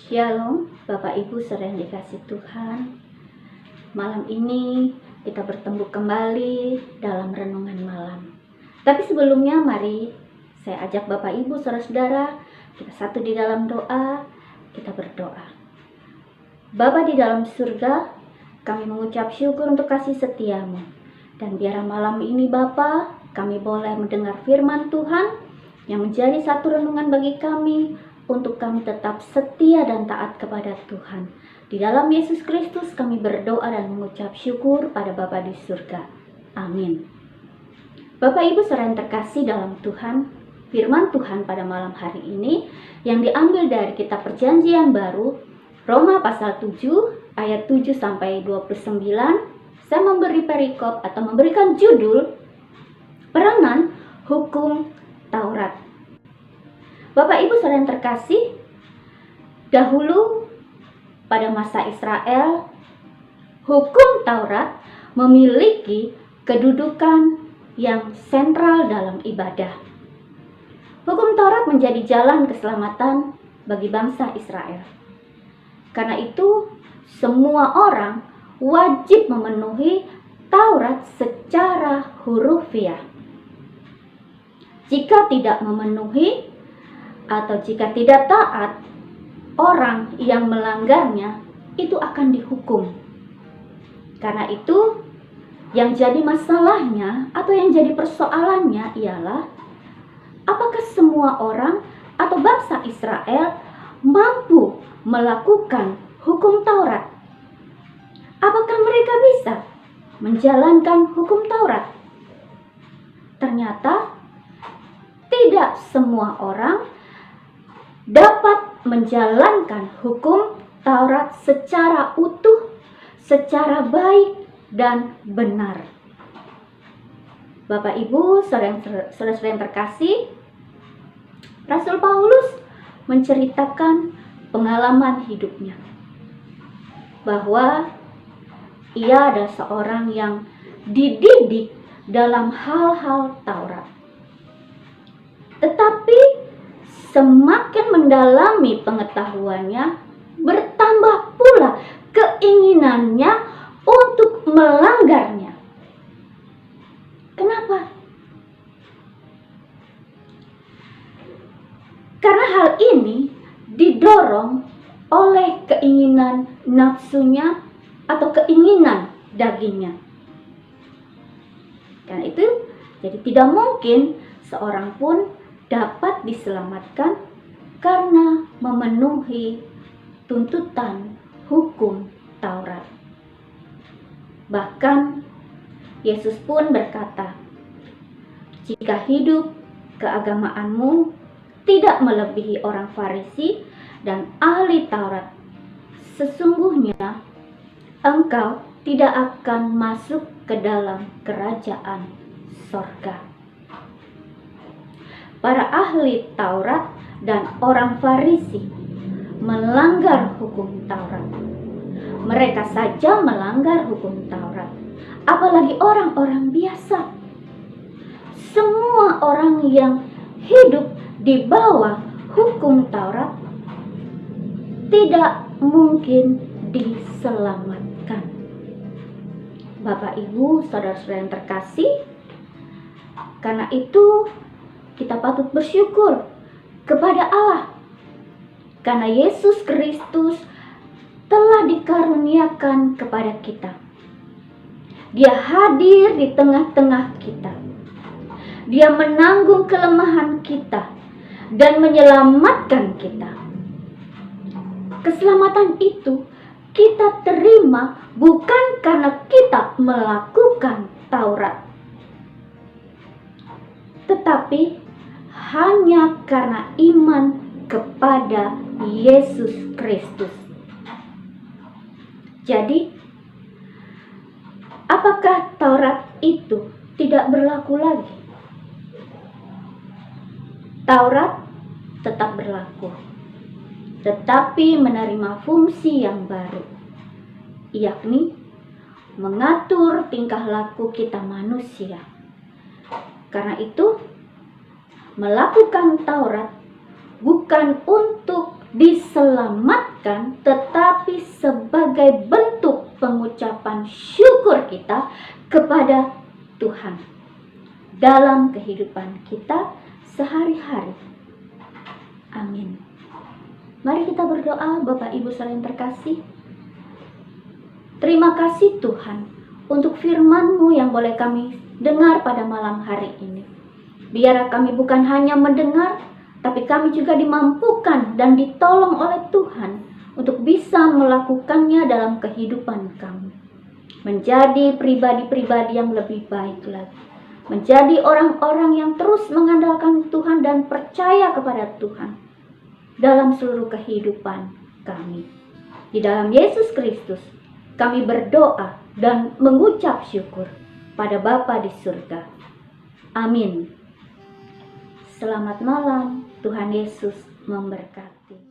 Shalom, Bapak Ibu saudara yang dikasih Tuhan. Malam ini kita bertemu kembali dalam renungan malam. Tapi sebelumnya mari saya ajak Bapak Ibu saudara-saudara, kita satu di dalam doa, kita berdoa. Bapa di dalam surga, kami mengucap syukur untuk kasih setiamu. Dan biarlah malam ini Bapa, kami boleh mendengar firman Tuhan yang menjadi satu renungan bagi kami, untuk kami tetap setia dan taat kepada Tuhan. Di dalam Yesus Kristus kami berdoa dan mengucap syukur pada Bapa di surga. Amin. Bapak Ibu saudara yang terkasih dalam Tuhan, firman Tuhan pada malam hari ini yang diambil dari kitab Perjanjian Baru, Roma pasal 7 ayat 7 sampai 29. Saya memberi perikop atau memberikan judul Peranan Hukum Taurat. Bapak Ibu saudara yang terkasih, dahulu pada masa Israel, hukum Taurat memiliki kedudukan yang sentral dalam ibadah. Hukum Taurat menjadi jalan keselamatan bagi bangsa Israel. Karena itu, semua orang wajib memenuhi Taurat secara hurufiah. Jika tidak memenuhi atau jika tidak taat, orang yang melanggarnya itu akan dihukum. Karena itu, yang jadi masalahnya atau yang jadi persoalannya ialah apakah semua orang atau bangsa Israel mampu melakukan hukum Taurat? Apakah mereka bisa menjalankan hukum Taurat? Ternyata tidak semua orang dapat menjalankan hukum Taurat secara utuh, secara baik dan benar. Bapak Ibu, saudara-saudara yang terkasih, Rasul Paulus menceritakan pengalaman hidupnya, bahwa ia adalah seorang yang dididik dalam hal-hal Taurat. Tetapi semakin mendalami pengetahuannya, bertambah pula keinginannya untuk melanggarnya. Kenapa? Karena hal ini didorong oleh keinginan nafsunya atau keinginan dagingnya. Karena itu, jadi tidak mungkin seorang pun dapat diselamatkan karena memenuhi tuntutan hukum Taurat. Bahkan Yesus pun berkata, "Jika hidup keagamaanmu tidak melebihi orang Farisi dan ahli Taurat, sesungguhnya engkau tidak akan masuk ke dalam kerajaan sorga." Para ahli Taurat dan orang Farisi melanggar hukum Taurat. Mereka saja melanggar hukum Taurat, apalagi orang-orang biasa. Semua orang yang hidup di bawah hukum Taurat tidak mungkin diselamatkan. Bapak Ibu, saudara-saudara yang terkasih, karena itu kita patut bersyukur kepada Allah karena Yesus Kristus telah dikaruniakan kepada kita. Dia hadir di tengah-tengah kita. Dia menanggung kelemahan kita dan menyelamatkan kita. Keselamatan itu kita terima bukan karena kita melakukan Taurat, tetapi hanya karena iman kepada Yesus Kristus. Jadi, apakah Taurat itu tidak berlaku lagi? Taurat tetap berlaku, tetapi menerima fungsi yang baru, yakni mengatur tingkah laku kita manusia. Karena itu, melakukan Taurat bukan untuk diselamatkan, menyelamatkan, tetapi sebagai bentuk pengucapan syukur kita kepada Tuhan dalam kehidupan kita sehari-hari. Amin. Mari kita berdoa, Bapak Ibu saudara yang terkasih. Terima kasih Tuhan untuk firman-Mu yang boleh kami dengar pada malam hari ini. Biar kami bukan hanya mendengar, tapi kami juga dimampukan dan ditolong oleh Tuhan untuk bisa melakukannya dalam kehidupan kami. Menjadi pribadi-pribadi yang lebih baik lagi. Menjadi orang-orang yang terus mengandalkan Tuhan dan percaya kepada Tuhan dalam seluruh kehidupan kami. Di dalam Yesus Kristus, kami berdoa dan mengucap syukur pada Bapa di surga. Amin. Selamat malam, Tuhan Yesus memberkati.